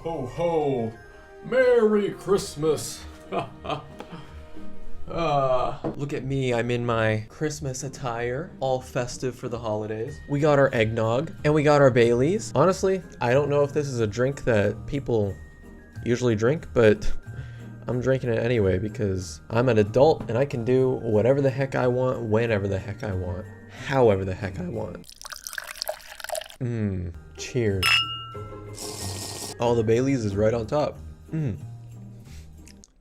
ho, ho! Merry Christmas! Look at me, I'm in my Christmas attire, all festive for the holidays. We got our eggnog, and we got our Baileys. Honestly, I don't know if this is a drink that people usually drink, but I'm drinking it anyway because I'm an adult and I can do whatever the heck I want, whenever the heck I want, however the heck I want. Cheers. Oh, the Baileys is right on top.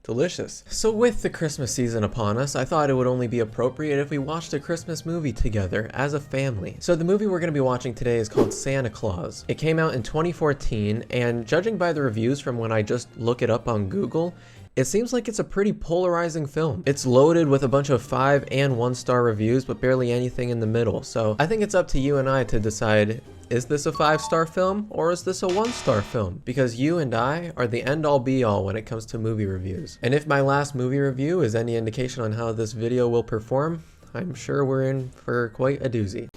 Delicious. So with the Christmas season upon us, I thought it would only be appropriate if we watched a Christmas movie together as a family. So the movie we're going to be watching today is called Santa Claus. It came out in 2014, and judging by the reviews from when I just look it up on Google, it seems like it's a pretty polarizing film. It's loaded with a bunch of 5 and 1-star reviews, but barely anything in the middle. So I think it's up to you and I to decide, is this a 5-star film or is this a 1-star film? Because you and I are the end-all be-all when it comes to movie reviews. And if my last movie review is any indication on how this video will perform, I'm sure we're in for quite a doozy.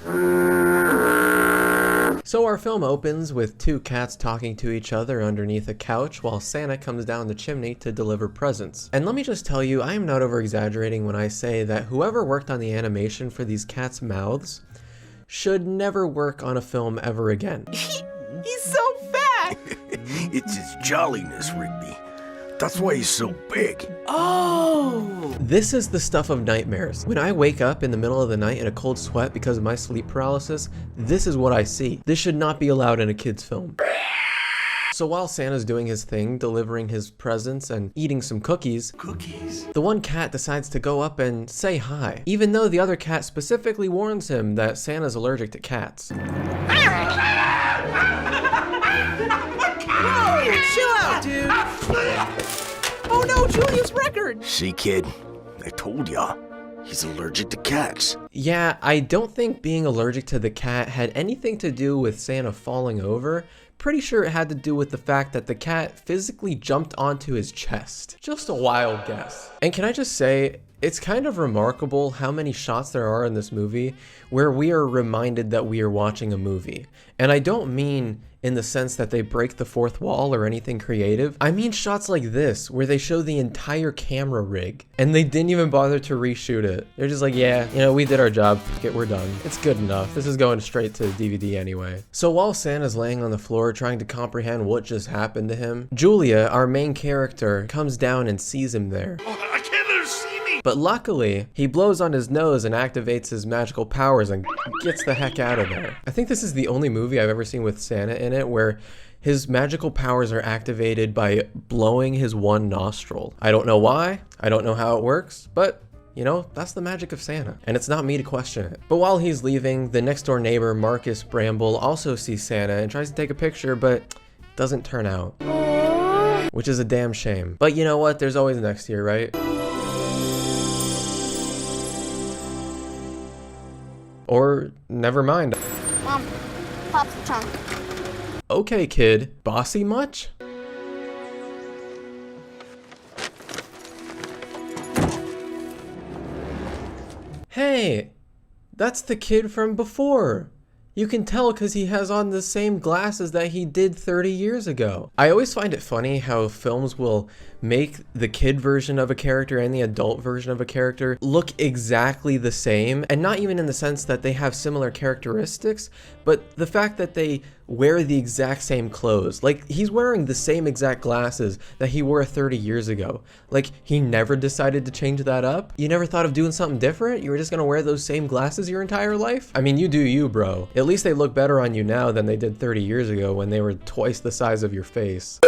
So our film opens with 2 cats talking to each other underneath a couch while Santa comes down the chimney to deliver presents. And let me just tell you, I am not over-exaggerating when I say that whoever worked on the animation for these cats' mouths should never work on a film ever again. He's so fat! It's his jolliness, Rigby. That's why he's so big. Oh! This is the stuff of nightmares. When I wake up in the middle of the night in a cold sweat because of my sleep paralysis, this is what I see. This should not be allowed in a kid's film. So while Santa's doing his thing, delivering his presents and eating some cookies, the one cat decides to go up and say hi, even though the other cat specifically warns him that Santa's allergic to cats. Whoa, chill out, dude! Oh no, Julia's record! See, kid? I told ya. He's allergic to cats. Yeah, I don't think being allergic to the cat had anything to do with Santa falling over. Pretty sure it had to do with the fact that the cat physically jumped onto his chest. Just a wild guess. And can I just say, it's kind of remarkable how many shots there are in this movie where we are reminded that we are watching a movie. And I don't mean in the sense that they break the fourth wall or anything creative. I mean shots like this, where they show the entire camera rig, and they didn't even bother to reshoot it. They're just like, yeah, you know, we did our job, we're done. It's good enough. This is going straight to DVD anyway. So while Santa's laying on the floor trying to comprehend what just happened to him, Julia, our main character, comes down and sees him there. I can't let her see me! But luckily, he blows on his nose and activates his magical powers and gets the heck out of there. I think this is the only movie I've ever seen with Santa in it where his magical powers are activated by blowing his one nostril. I don't know why, I don't know how it works, but you know, that's the magic of Santa, and it's not me to question it. But while he's leaving, the next door neighbor, Marcus Bramble, also sees Santa and tries to take a picture, but doesn't turn out. Which is a damn shame. But you know what, there's always next year, right? Or never mind. Mom, pop the trunk. Okay, kid. Bossy much? Hey, that's the kid from before. You can tell because he has on the same glasses that he did 30 years ago. I always find it funny how films will make the kid version of a character and the adult version of a character look exactly the same, and not even in the sense that they have similar characteristics, but the fact that they wear the exact same clothes. Like, he's wearing the same exact glasses that he wore 30 years ago. Like, he never decided to change that up? You never thought of doing something different? You were just gonna wear those same glasses your entire life? I mean, you do you, bro. At least they look better on you now than they did 30 years ago when they were twice the size of your face.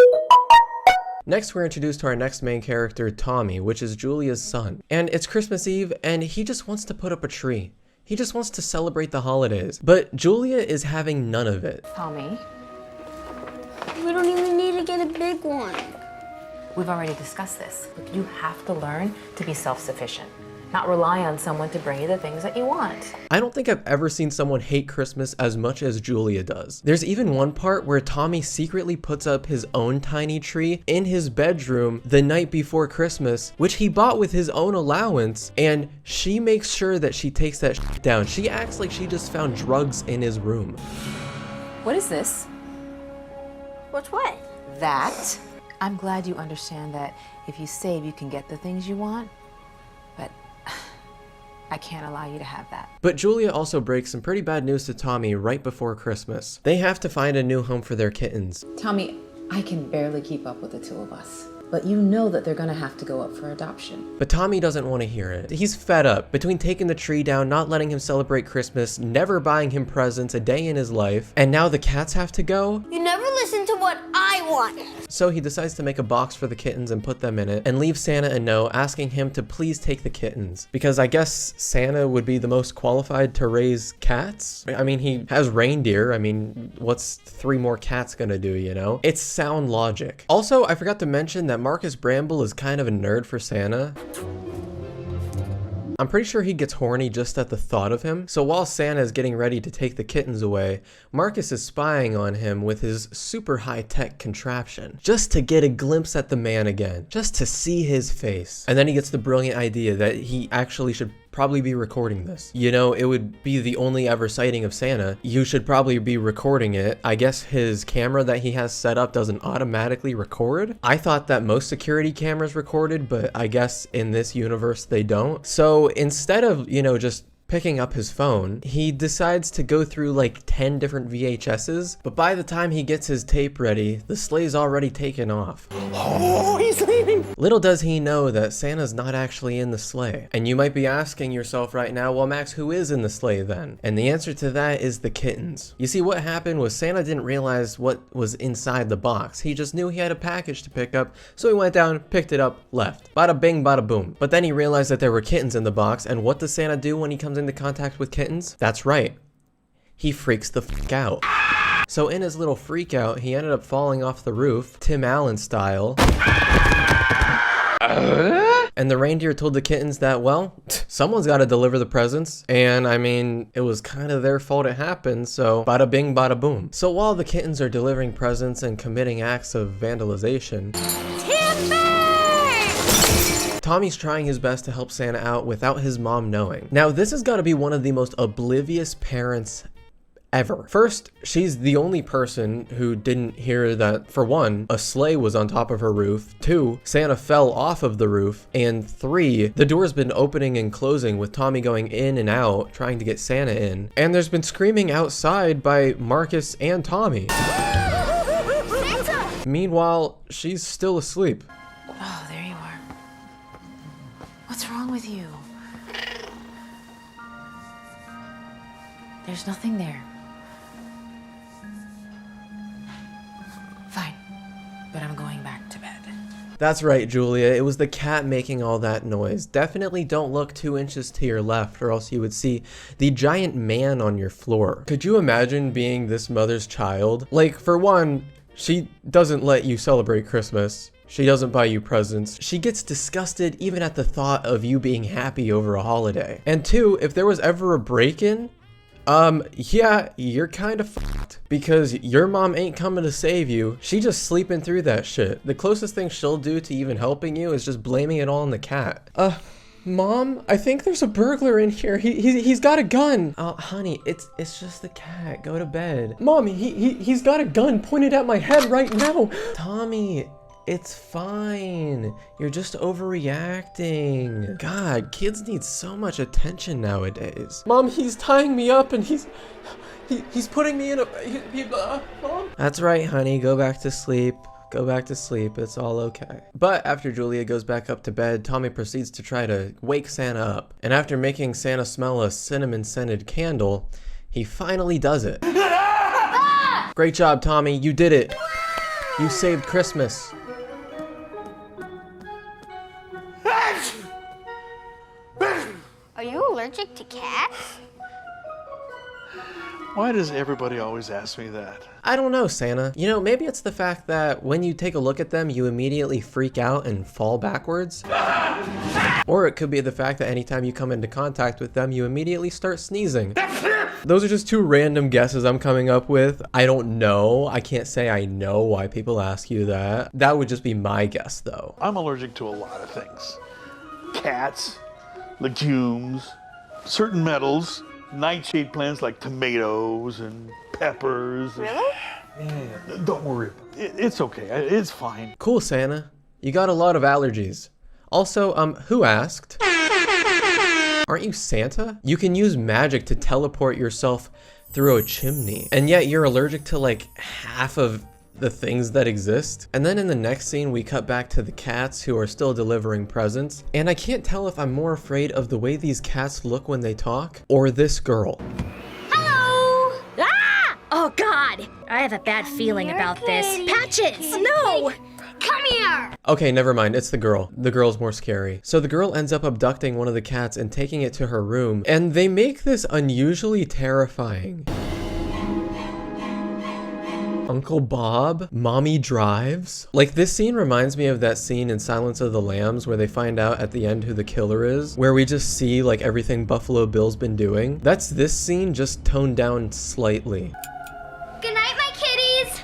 Next, we're introduced to our next main character, Tommy, which is Julia's son. And it's Christmas Eve, and he just wants to put up a tree. He just wants to celebrate the holidays. But Julia is having none of it. Tommy, We don't even need to get a big one. we've already discussed this. You have to learn to be self-sufficient, not rely on someone to bring you the things that you want. I don't think I've ever seen someone hate Christmas as much as Julia does. There's even one part where Tommy secretly puts up his own tiny tree in his bedroom the night before Christmas, which he bought with his own allowance, and she makes sure that she takes that shit down. She acts like she just found drugs in his room. What is this? What's what? that. I'm glad you understand that if you save, you can get the things you want, but I can't allow you to have that. But Julia also breaks some pretty bad news to Tommy right before Christmas. They have to find a new home for their kittens. Tommy, I can barely keep up with the two of us, but you know that they're gonna have to go up for adoption. But Tommy doesn't want to hear it. He's fed up between taking the tree down, not letting him celebrate Christmas, never buying him presents a day in his life, and now the cats have to go. You never listen to what I want. So he decides to make a box for the kittens and put them in it, and leave Santa a note asking him to please take the kittens. Because I guess Santa would be the most qualified to raise cats? I mean, he has reindeer. I mean, what's 3 more cats gonna do, you know? It's sound logic. Also, I forgot to mention that Marcus Bramble is kind of a nerd for Santa. I'm pretty sure he gets horny just at the thought of him. So while Santa is getting ready to take the kittens away, Marcus is spying on him with his super high-tech contraption, just to get a glimpse at the man again, just to see his face. And then he gets the brilliant idea that he actually should probably be recording this. You know, it would be the only ever sighting of Santa. You should probably be recording it. I guess his camera that he has set up doesn't automatically record. I thought that most security cameras recorded, but I guess in this universe they don't. So instead of, you know, just picking up his phone, he decides to go through like 10 different VHSs, but by the time he gets his tape ready, the sleigh's already taken off. Oh, he's leaving. Little does he know that Santa's not actually in the sleigh. And you might be asking yourself right now, well, Max, who is in the sleigh then? And the answer to that is the kittens. You see, what happened was Santa didn't realize what was inside the box. He just knew he had a package to pick up, so he went down, picked it up, left. Bada bing, bada boom. But then he realized that there were kittens in the box, and what does Santa do when he comes into contact with kittens? That's right. He freaks the fuck out. So in his little freak out, he ended up falling off the roof, Tim Allen style. And the reindeer told the kittens that, well, someone's got to deliver the presents. And I mean, it was kind of their fault it happened, so bada bing, bada boom. So while the kittens are delivering presents and committing acts of vandalization, Tommy's trying his best to help Santa out without his mom knowing. Now, this has got to be one of the most oblivious parents ever. First, she's the only person who didn't hear that, for one, a sleigh was on top of her roof, 2, Santa fell off of the roof, and 3, the door's been opening and closing with Tommy going in and out trying to get Santa in. And there's been screaming outside by Marcus and Tommy. Santa! Meanwhile, she's still asleep. Oh, there you are. What's wrong with you? There's nothing there. Fine, but I'm going back to bed. That's right, Julia. It was the cat making all that noise. Definitely don't look 2 inches to your left or else you would see the giant man on your floor. Could you imagine being this mother's child? Like, for one, she doesn't let you celebrate Christmas. She doesn't buy you presents. She gets disgusted even at the thought of you being happy over a holiday. And 2, if there was ever a break-in, yeah, you're kind of fucked. Because your mom ain't coming to save you. She just sleeping through that shit. The closest thing she'll do to even helping you is just blaming it all on the cat. Mom, I think there's a burglar in here. He's got a gun. Oh, honey, it's just the cat. Go to bed. Mom, he's got a gun pointed at my head right now. Tommy, it's fine. You're just overreacting. God, kids need so much attention nowadays. Mom, he's tying me up and he's putting me in a... Mom? That's right, honey. Go back to sleep. Go back to sleep. It's all okay. But after Julia goes back up to bed, Tommy proceeds to try to wake Santa up. And after making Santa smell a cinnamon-scented candle, he finally does it. Great job, Tommy. You did it. You saved Christmas. Are you allergic to cats? Why does everybody always ask me that? I don't know, Santa. You know, maybe it's the fact that when you take a look at them, you immediately freak out and fall backwards. Or it could be the fact that anytime you come into contact with them, you immediately start sneezing. Those are just 2 random guesses I'm coming up with. I don't know. I can't say I know why people ask you that. That would just be my guess, though. I'm allergic to a lot of things. Cats, legumes, certain metals, nightshade plants like tomatoes and peppers. Really? Yeah. Don't worry. It's okay. It's fine. Cool, Santa. You got a lot of allergies. Also, who asked? Aren't you Santa? You can use magic to teleport yourself through a chimney. And yet you're allergic to like half of the things that exist. And then in the next scene, we cut back to the cats who are still delivering presents. And I can't tell if I'm more afraid of the way these cats look when they talk or this girl. Hello! Ah! Oh God, I have a bad feeling about this. Patches, no! Come here! Okay, never mind. It's the girl. The girl's more scary. So the girl ends up abducting one of the cats and taking it to her room. And they make this unusually terrifying. Uncle Bob? Mommy drives? Like, this scene reminds me of that scene in Silence of the Lambs where they find out at the end who the killer is, where we just see like everything Buffalo Bill's been doing. That's this scene, just toned down slightly. Good night, my kitties!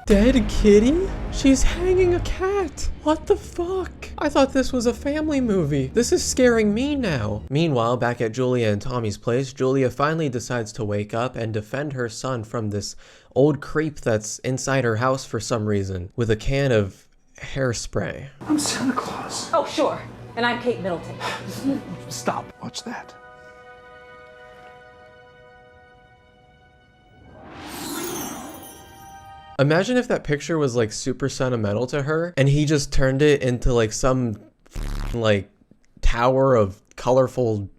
Dead kitty? She's hanging a cat. What the fuck? I thought this was a family movie. This is scaring me now. Meanwhile, back at Julia and Tommy's place, Julia finally decides to wake up and defend her son from this old creep that's inside her house for some reason with a can of hairspray. I'm Santa Claus. Oh, sure. And I'm Kate Middleton. Stop. Watch that. Imagine if that picture was like super sentimental to her and he just turned it into like some like tower of colorful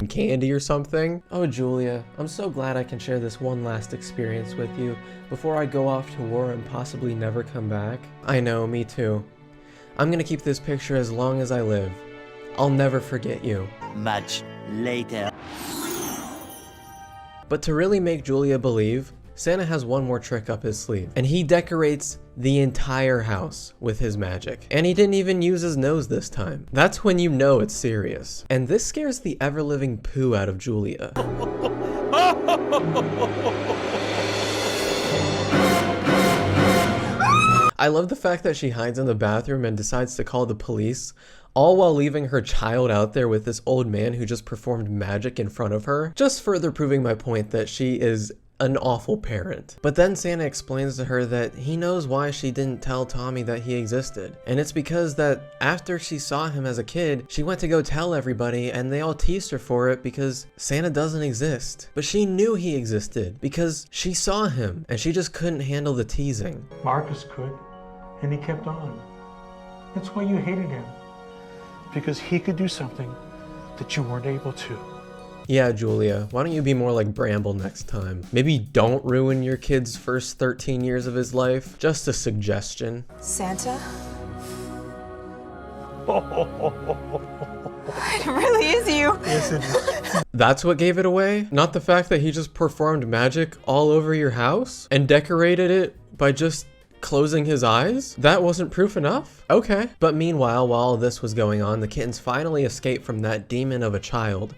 candy or something. Oh, Julia, I'm so glad I can share this one last experience with you before I go off to war and possibly never come back. I know, me too. I'm gonna keep this picture as long as I live. I'll never forget you. Much later. But to really make Julia believe, Santa has one more trick up his sleeve, and he decorates the entire house with his magic. And he didn't even use his nose this time. That's when you know it's serious. And this scares the ever-living poo out of Julia. I love the fact that she hides in the bathroom and decides to call the police, all while leaving her child out there with this old man who just performed magic in front of her, just further proving my point that she is an awful parent. But then Santa explains to her that he knows why she didn't tell Tommy that he existed. And it's because that after she saw him as a kid, she went to go tell everybody and they all teased her for it because Santa doesn't exist. But she knew he existed because she saw him and she just couldn't handle the teasing. Marcus could, and he kept on. That's why you hated him. Because he could do something that you weren't able to. Yeah, Julia, why don't you be more like Bramble next time? Maybe don't ruin your kid's first 13 years of his life. Just a suggestion. Santa? It really is you. Yes, it is. That's what gave it away? Not the fact that he just performed magic all over your house and decorated it by just closing his eyes? That wasn't proof enough? Okay. But meanwhile, while all this was going on, the kittens finally escaped from that demon of a child.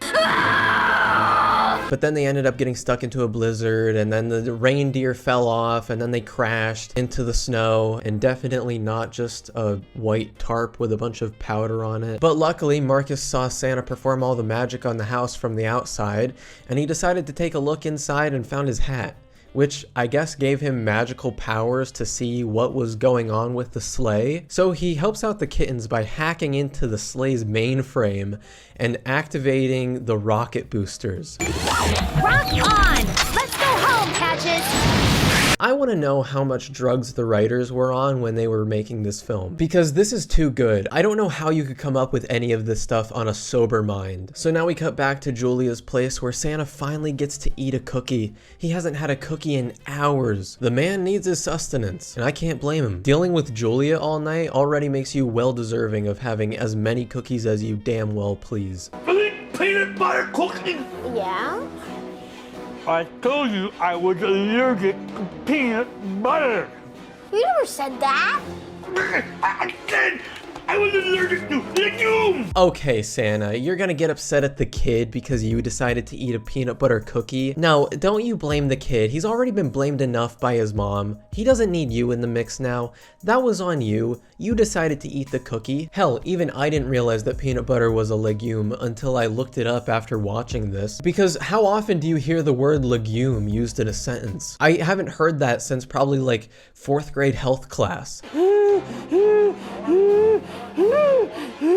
But then they ended up getting stuck into a blizzard, and then the reindeer fell off, and then they crashed into the snow, and definitely not just a white tarp with a bunch of powder on it. But luckily, Marcus saw Santa perform all the magic on the house from the outside, and he decided to take a look inside and found his hat, which I guess gave him magical powers to see what was going on with the sleigh. So he helps out the kittens by hacking into the sleigh's mainframe and activating the rocket boosters. Rock on! Let's go home, Patches! I want to know how much drugs the writers were on when they were making this film, because this is too good. I don't know how you could come up with any of this stuff on a sober mind. So now we cut back to Julia's place where Santa finally gets to eat a cookie. He hasn't had a cookie in hours. The man needs his sustenance, and I can't blame him. Dealing with Julia all night already makes you well deserving of having as many cookies as you damn well please. Peanut butter cookie. Yeah? I told you I was allergic to peanut butter. You never said that. I did. I was allergic to legumes! Okay, Santa, you're gonna get upset at the kid because you decided to eat a peanut butter cookie. No, don't you blame the kid. He's already been blamed enough by his mom. He doesn't need you in the mix now. That was on you. You decided to eat the cookie. Hell, even I didn't realize that peanut butter was a legume until I looked it up after watching this. Because how often do you hear the word legume used in a sentence? I haven't heard that since probably like 4th grade health class.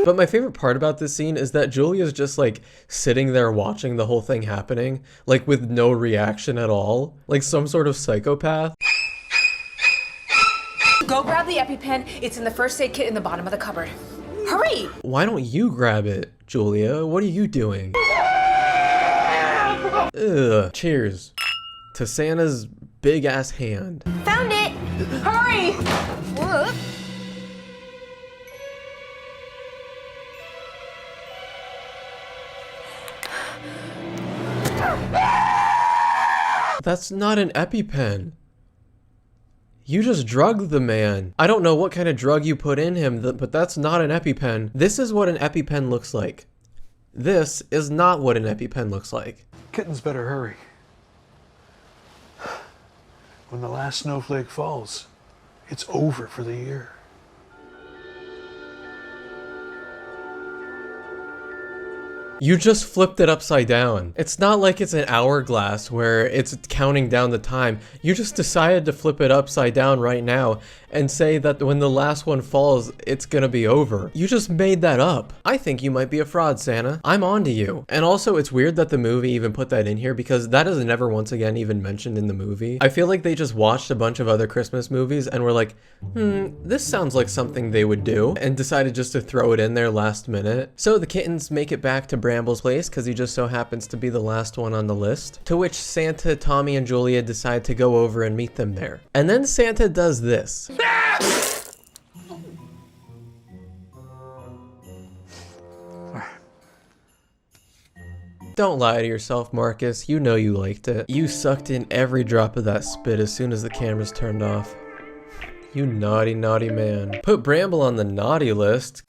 But my favorite part about this scene is that Julia's just like sitting there watching the whole thing happening, like with no reaction at all, like some sort of psychopath. Go grab the EpiPen. It's in the first aid kit in the bottom of the cupboard. Hurry! Why don't you grab it, Julia? What are you doing? Ugh. Cheers to Santa's big ass hand. Found it! Hurry! Whoop. That's not an EpiPen. You just drugged the man. I don't know what kind of drug you put in him, but that's not an EpiPen. This is what an EpiPen looks like. This is not what an EpiPen looks like. Kittens better hurry. When the last snowflake falls, it's over for the year. You just flipped it upside down. It's not like it's an hourglass where it's counting down the time. You just decided to flip it upside down right now and say that when the last one falls, it's gonna be over. You just made that up. I think you might be a fraud, Santa. I'm on to you. And also, it's weird that the movie even put that in here because that is never once again even mentioned in the movie. I feel like they just watched a bunch of other Christmas movies and were like, this sounds like something they would do, and decided just to throw it in there last minute. So the kittens make it back to Bramble's place because he just so happens to be the last one on the list, to which Santa, Tommy, and Julia decide to go over and meet them there. And then Santa does this. Don't lie to yourself, Marcus. You know you liked it. You sucked in every drop of that spit as soon as the cameras turned off. You naughty, naughty man. Put Bramble on the naughty list.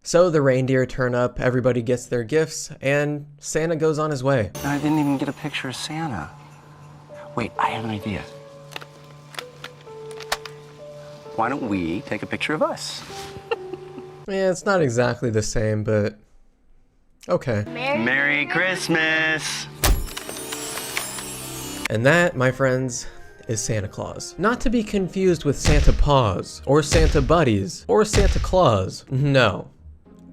So the reindeer turn up, everybody gets their gifts, and Santa goes on his way. I didn't even get a picture of Santa. Wait, I have an idea. Why don't we take a picture of us? Yeah, it's not exactly the same, but okay. Merry Christmas! And that, my friends, is Santa Claus. Not to be confused with Santa Paws, or Santa Buddies, or Santa Claus. No.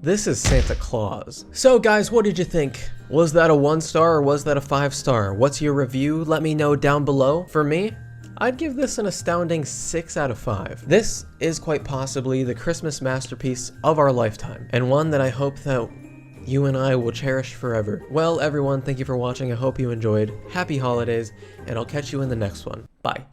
This is Santa Claus. So guys, what did you think? Was that a 1-star or was that a 5-star? What's your review? Let me know down below. For me, I'd give this an astounding 6 out of 5. This is quite possibly the Christmas masterpiece of our lifetime, and one that I hope that you and I will cherish forever. Well, everyone, thank you for watching. I hope you enjoyed. Happy holidays, and I'll catch you in the next one. Bye.